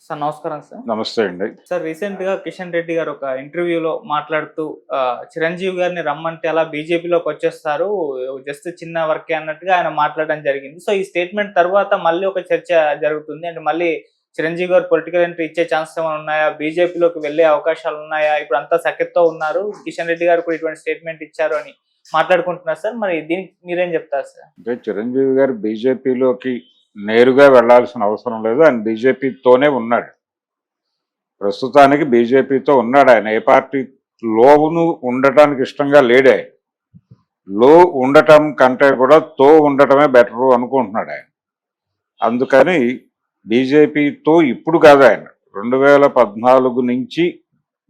Sir నమస్కారం sir. నమస్తే అండి. సార్ రీసెంట్‌గా కిషన్ రెడ్డి గారు ఒక ఇంటర్వ్యూలో మాట్లాడుతూ చిరంజీవి గారిని రమ్మంటే అలా బీజేపీలోకొచ్చేస్తారు. జస్ట్ చిన్న వర్కే అన్నట్టుగా ఆయన మాట్లాడడం జరిగింది. సో, ఈ స్టేట్‌మెంట్ తర్వాత మళ్ళీ ఒక చర్చ జరుగుతుంది. అంటే మళ్ళీ చిరంజీవి గారు పొలిటికల్ ఎంట్రీ ఇచ్చే ఛాన్సెస్ ఏమైనా ఉన్నాయా? బీజేపీలోకి వెళ్ళే అవకాశాలున్నాయా? ఇప్పుడంతా సఖ్యతతో ఉన్నారు. కిషన్ రెడ్డి గారు కూడా ఇటువంటి స్టేట్‌మెంట్ ఇచ్చారు అని మాట్లాడుకుంటున్నారు సార్. మరి దీనికి మీరేం చెప్తారు సార్? అంటే చిరంజీవి గారు బీజేపీలోకి నేరుగా వెళ్లాల్సిన అవసరం లేదు. ఆయన బీజేపీతోనే ఉన్నాడు. ప్రస్తుతానికి బీజేపీతో ఉన్నాడు. ఆయన ఏ పార్టీలోను ఉండటానికి ఇష్టంగా లేడే. లో ఉండటం కంటే కూడా తో ఉండటమే బెటరు అనుకుంటున్నాడు ఆయన. అందుకని బీజేపీతో ఇప్పుడు కాదు, ఆయన 2014 నుంచి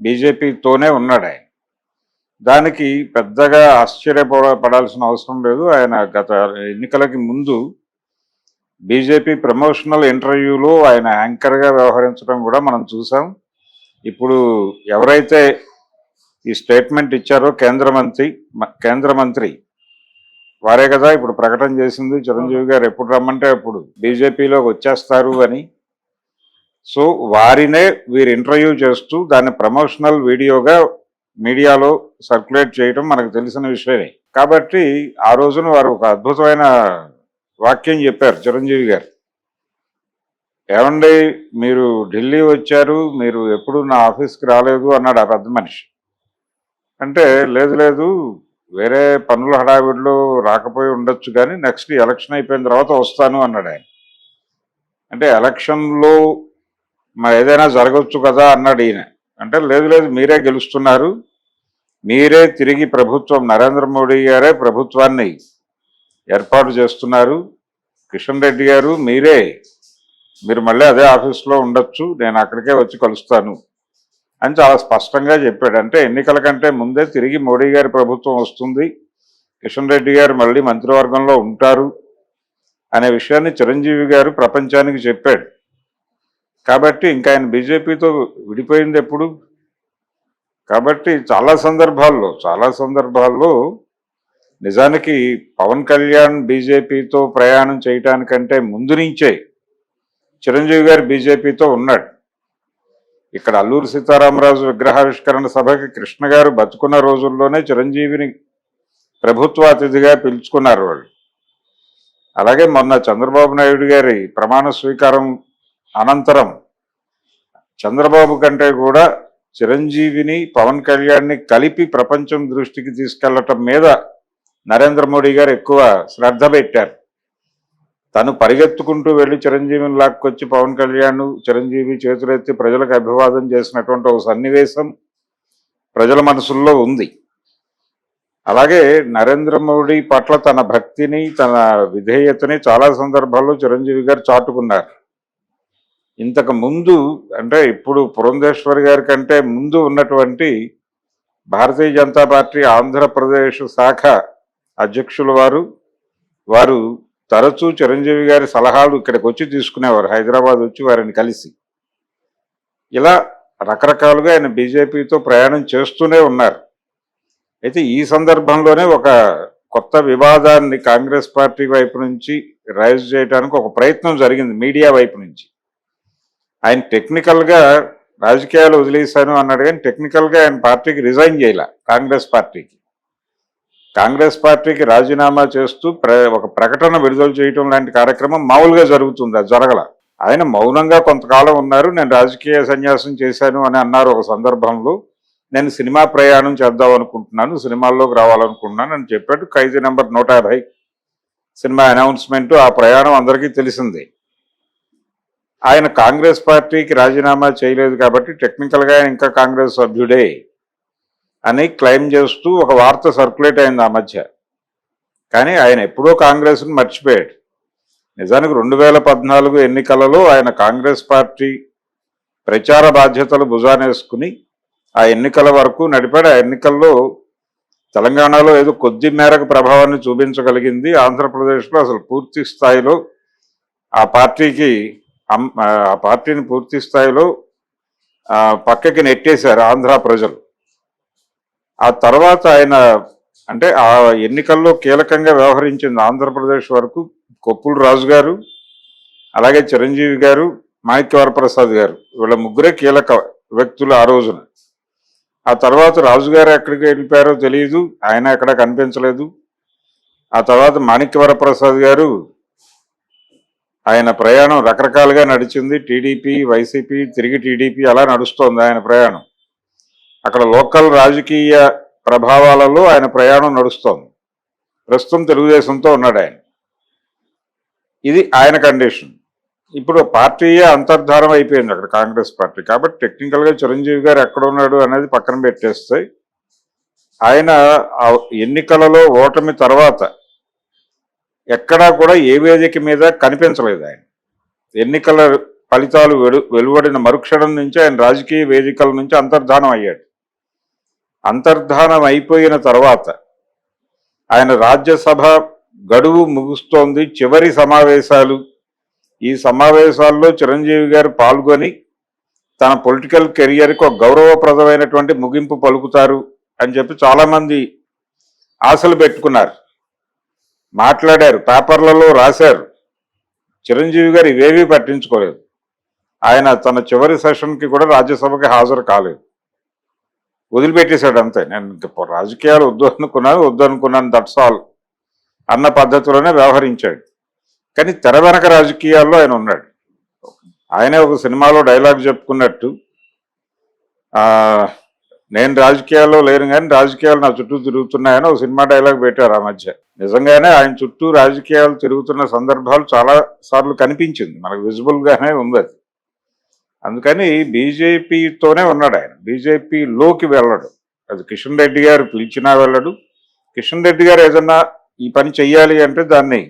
బీజేపీతోనే ఉన్నాడు ఆయన. దానికి పెద్దగా ఆశ్చర్యపడాల్సిన అవసరం లేదు. ఆయన గత ఎన్నికలకి ముందు బీజేపీ ప్రమోషనల్ ఇంటర్వ్యూలో ఆయన యాంకర్గా వ్యవహరించడం కూడా మనం చూసాం. ఇప్పుడు ఎవరైతే ఈ స్టేట్మెంట్ ఇచ్చారో కేంద్ర మంత్రి వారే కదా ఇప్పుడు ప్రకటన చేసింది, చిరంజీవి గారు ఎప్పుడు రమ్మంటే అప్పుడు బీజేపీలోకి వచ్చేస్తారు అని. సో వారినే వీరు ఇంటర్వ్యూ చేస్తూ దాన్ని ప్రమోషనల్ వీడియోగా మీడియాలో సర్క్యులేట్ చేయడం మనకు తెలిసిన విషయమే. కాబట్టి ఆ రోజున వారు ఒక అద్భుతమైన వాక్యం చెప్పారు చిరంజీవి గారు. ఏమండి, మీరు ఢిల్లీ వచ్చారు, మీరు ఎప్పుడు నా ఆఫీస్కి రాలేదు అన్నాడు ఆ పెద్ద మనిషి. అంటే లేదు లేదు, వేరే పనుల హడావిడిలో రాకపోయి ఉండొచ్చు, కానీ నెక్స్ట్ ఎలక్షన్ అయిపోయిన తర్వాత వస్తాను అన్నాడు ఆయన. అంటే ఎలక్షన్లో మరి ఏదైనా జరగవచ్చు కదా అన్నాడు ఈయన. అంటే లేదు లేదు, మీరే గెలుస్తున్నారు, మీరే తిరిగి ప్రభుత్వం, నరేంద్ర మోడీ గారే ప్రభుత్వాన్ని ఏర్పాటు చేస్తున్నారు, కిషన్ రెడ్డి గారు మీరు మళ్ళీ అదే ఆఫీస్లో ఉండొచ్చు, నేను అక్కడికే వచ్చి కలుస్తాను అని చాలా స్పష్టంగా చెప్పాడు. అంటే ఎన్నికల కంటే ముందే తిరిగి మోడీ గారి ప్రభుత్వం వస్తుంది, కిషన్ రెడ్డి గారు మళ్ళీ మంత్రివర్గంలో ఉంటారు అనే విషయాన్ని చిరంజీవి గారు ప్రపంచానికి చెప్పాడు. కాబట్టి ఇంకా ఆయన బీజేపీతో విడిపోయింది ఎప్పుడు? కాబట్టి చాలా సందర్భాల్లో నిజానికి పవన్ కళ్యాణ్ బీజేపీతో ప్రయాణం చేయటానికంటే ముందు నుంచే చిరంజీవి గారు బీజేపీతో ఉన్నాడు. ఇక్కడ అల్లూరి సీతారామరాజు విగ్రహావిష్కరణ సభకి కృష్ణ గారు బతుకున్న రోజుల్లోనే చిరంజీవిని ప్రభుత్వ అతిథిగా పిలుచుకున్నారు వాళ్ళు. అలాగే మొన్న చంద్రబాబు నాయుడు గారి ప్రమాణ స్వీకారం అనంతరం చంద్రబాబు కంటే కూడా చిరంజీవిని పవన్ కళ్యాణ్ని కలిపి ప్రపంచం దృష్టికి తీసుకెళ్లటం మీద నరేంద్ర మోడీ గారు ఎక్కువ శ్రద్ధ పెట్టారు. తను పరిగెత్తుకుంటూ వెళ్ళి చిరంజీవిని లాక్కొచ్చి పవన్ కళ్యాణ్ చిరంజీవి చేతులెత్తి ప్రజలకు అభివాదం చేసినటువంటి ఒక సన్నివేశం ప్రజల మనసుల్లో ఉంది. అలాగే నరేంద్ర మోడీ పట్ల తన భక్తిని, తన విధేయతని చాలా సందర్భాల్లో చిరంజీవి గారు చాటుకున్నారు. ఇంతకు ముందు అంటే ఇప్పుడు పురంధేశ్వరి గారి కంటే ముందు ఉన్నటువంటి భారతీయ జనతా పార్టీ ఆంధ్రప్రదేశ్ శాఖ అధ్యక్షుల వారు తరచూ చిరంజీవి గారి సలహాలు ఇక్కడికి వచ్చి తీసుకునేవారు, హైదరాబాద్ వచ్చి వారిని కలిసి. ఇలా రకరకాలుగా ఆయన బీజేపీతో ప్రయాణం చేస్తూనే ఉన్నారు. అయితే ఈ సందర్భంలోనే ఒక కొత్త వివాదాన్ని కాంగ్రెస్ పార్టీ వైపు నుంచి రైజ్ చేయడానికి ఒక ప్రయత్నం జరిగింది మీడియా వైపు నుంచి. ఆయన టెక్నికల్గా రాజకీయాలు వదిలేశాను అన్నాడు, కానీ టెక్నికల్గా ఆయన పార్టీకి రిజైన్ చేయాల. కాంగ్రెస్ పార్టీకి రాజీనామా చేస్తూ ఒక ప్రకటన విడుదల చేయటం లాంటి కార్యక్రమం మామూలుగా జరుగుతుంది, అది జరగల. ఆయన మౌనంగా కొంతకాలం ఉన్నారు. నేను రాజకీయ సన్యాసం చేశాను అని అన్నారు ఒక సందర్భంలో. నేను సినిమా ప్రయాణం చేద్దాం అనుకుంటున్నాను, సినిమాల్లోకి రావాలనుకుంటున్నాను అని చెప్పాడు. ఖైదీ నెంబర్ 150 సినిమా అనౌన్స్మెంట్, ఆ ప్రయాణం అందరికీ తెలిసిందే. ఆయన కాంగ్రెస్ పార్టీకి రాజీనామా చేయలేదు కాబట్టి టెక్నికల్గా ఆయన ఇంకా కాంగ్రెస్ సభ్యుడే అని క్లెయిమ్ చేస్తూ ఒక వార్త సర్క్యులేట్ అయింది ఆ మధ్య. కానీ ఆయన ఎప్పుడో కాంగ్రెస్ని మర్చిపోయాడు. నిజానికి 2014 ఎన్నికలలో ఆయన కాంగ్రెస్ పార్టీ ప్రచార బాధ్యతలు భుజానేసుకుని ఆ ఎన్నికల వరకు నడిపాడు. ఆ ఎన్నికల్లో తెలంగాణలో ఏదో కొద్ది మేరకు ప్రభావాన్ని చూపించగలిగింది. ఆంధ్రప్రదేశ్లో అసలు పూర్తి స్థాయిలో ఆ పార్టీని పూర్తి స్థాయిలో పక్కకి నెట్టేశారు ఆంధ్ర ప్రజలు. ఆ తర్వాత ఆయన అంటే ఆ ఎన్నికల్లో కీలకంగా వ్యవహరించింది ఆంధ్రప్రదేశ్ వరకు కొప్పుల రాజు గారు, అలాగే చిరంజీవి గారు, మాణిక్యవరప్రసాద్ గారు, వీళ్ళ ముగ్గురే కీలక వ్యక్తులు ఆ రోజున. ఆ తర్వాత రాజుగారు ఎక్కడికి వెళ్ళిపోయారో తెలియదు, ఆయన ఎక్కడ కనిపించలేదు. ఆ తర్వాత మాణిక్యవరప్రసాద్ గారు ఆయన ప్రయాణం రకరకాలుగా నడిచింది. టీడీపీ, వైసీపీ, తిరిగి టీడీపీ అలా నడుస్తోంది ఆయన ప్రయాణం. అక్కడ లోకల్ రాజకీయ ప్రభావాలలో ఆయన ప్రయాణం నడుస్తోంది. ప్రస్తుతం తెలుగుదేశంతో ఉన్నాడు ఆయన. ఇది ఆయన కండిషన్. ఇప్పుడు పార్టీయే అంతర్ధానం అయిపోయింది అక్కడ కాంగ్రెస్ పార్టీ. కాబట్టి టెక్నికల్గా చిరంజీవి గారు ఎక్కడ ఉన్నాడు అనేది పక్కన పెట్టేస్తే, ఆయన ఆ ఎన్నికలలో ఓటమి తర్వాత ఎక్కడా కూడా ఏ వేదిక మీద కనిపించలేదు ఆయన. ఎన్నికల ఫలితాలు వెలువడిన మరుక్షణం నుంచి ఆయన రాజకీయ వేదికల నుంచి అంతర్ధానం అయ్యాడు. అంతర్ధానం అయిపోయిన తర్వాత ఆయన రాజ్యసభ గడువు ముగుస్తోంది, చివరి సమావేశాలు. ఈ సమావేశాల్లో చిరంజీవి గారు పాల్గొని తన పొలిటికల్ కెరియర్కి ఒక గౌరవప్రదమైనటువంటి ముగింపు పలుకుతారు అని చెప్పి చాలామంది ఆశలు పెట్టుకున్నారు, మాట్లాడారు, పేపర్లలో రాశారు. చిరంజీవి గారు ఇవేవీ పట్టించుకోలేదు. ఆయన తన చివరి సెషన్కి కూడా రాజ్యసభకి హాజరు కాలేదు, వదిలిపెట్టేశాడు అంతే. నేను ఇంక రాజకీయాలు వద్దు అనుకున్నాను దట్స్ ఆల్ అన్న పద్ధతిలోనే వ్యవహరించాడు. కానీ తెర వెనక రాజకీయాల్లో ఆయన ఉన్నాడు. ఆయనే ఒక సినిమాలో డైలాగ్ చెప్పుకున్నట్టు, నేను రాజకీయాల్లో లేను కానీ రాజకీయాలు నా చుట్టూ తిరుగుతున్నాయని ఒక సినిమా డైలాగ్ పెట్టారు ఆ మధ్య. నిజంగానే ఆయన చుట్టూ రాజకీయాలు తిరుగుతున్న సందర్భాలు చాలా సార్లు కనిపించింది, మనకు విజిబుల్గానే ఉంది అది. అందుకని బీజేపీతోనే ఉన్నాడు ఆయన, బీజేపీలోకి వెళ్ళడు. అది కిషన్ రెడ్డి గారు పిలిచినా వెళ్ళడు. కిషన్ రెడ్డి గారు ఏదన్నా ఈ పని చెయ్యాలి అంటే దాన్ని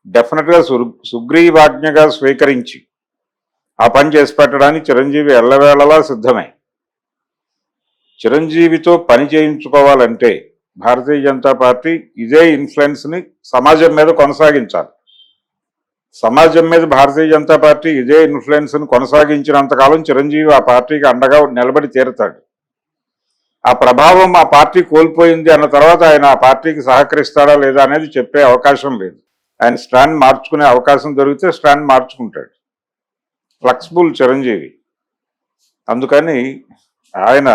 డెఫినెట్గా సుగ్రీవాజ్ఞగా స్వీకరించి ఆ పని చేసి పెట్టడానికి చిరంజీవి ఎల్లవేళలా సిద్ధమే. చిరంజీవితో పని చేయించుకోవాలంటే భారతీయ జనతా పార్టీ ఇదే ఇన్ఫ్లుయెన్స్ని సమాజం మీద కొనసాగించాలి. సమాజం మీద భారతీయ జనతా పార్టీ ఇదే ఇన్ఫ్లుయెన్స్ని కొనసాగించినంతకాలం చిరంజీవి ఆ పార్టీకి అండగా నిలబడి తీరుతాడు. ఆ ప్రభావం ఆ పార్టీ కోల్పోయింది అన్న తర్వాత ఆయన ఆ పార్టీకి సహకరిస్తాడా లేదా అనేది చెప్పే అవకాశం లేదు. ఆయన స్టాండ్ మార్చుకునే అవకాశం దొరికితే స్టాండ్ మార్చుకుంటాడు. ఫ్లెక్సిబుల్ చిరంజీవి. అందుకని ఆయన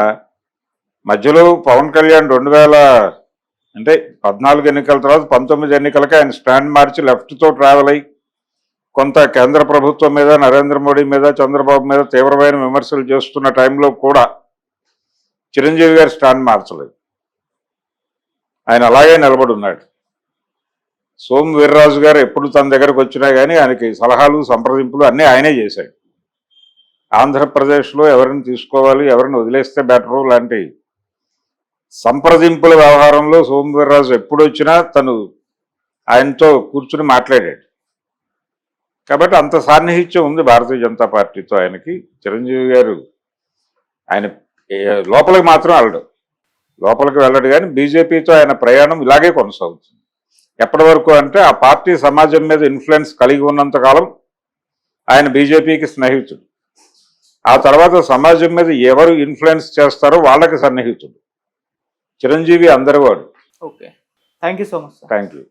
మధ్యలో పవన్ కళ్యాణ్ 2014 ఎన్నికల తర్వాత 19 ఎన్నికలకి ఆయన స్టాండ్ మార్చి లెఫ్ట్తో ట్రావెల్ అయ్యి కొంత కేంద్ర ప్రభుత్వం మీద, నరేంద్ర మోడీ మీద, చంద్రబాబు మీద తీవ్రమైన విమర్శలు చేస్తున్న టైంలో కూడా చిరంజీవి గారు స్టాండ్ మార్చలేదు. ఆయన అలాగే నిలబడి ఉన్నాడు. సోము వీర్రాజు గారు ఎప్పుడు తన దగ్గరకు వచ్చినా కానీ ఆయనకి సలహాలు, సంప్రదింపులు అన్నీ ఆయనే చేశాడు. ఆంధ్రప్రదేశ్లో ఎవరిని తీసుకోవాలి, ఎవరిని వదిలేస్తే బెటరు లాంటి సంప్రదింపుల వ్యవహారంలో సోము వీర్రాజు ఎప్పుడు వచ్చినా తను ఆయనతో కూర్చుని మాట్లాడాడు. కాబట్టి అంత సాన్నిహిత్యం ఉంది భారతీయ జనతా పార్టీతో ఆయనకి. చిరంజీవి గారు ఆయన లోపలికి మాత్రం వెళ్ళడు, లోపలికి వెళ్ళడు. కానీ బీజేపీతో ఆయన ప్రయాణం ఇలాగే కొనసాగుతుంది. ఎప్పటి వరకు అంటే ఆ పార్టీ సమాజం మీద ఇన్ఫ్లుయెన్స్ కలిగి ఉన్నంతకాలం ఆయన బీజేపీకి స్నేహితుడు. ఆ తర్వాత సమాజం మీద ఎవరు ఇన్ఫ్లుయెన్స్ చేస్తారో వాళ్ళకి సన్నిహితుడు. చిరంజీవి అందరివాడు. Okay, thank you so much. Thank you.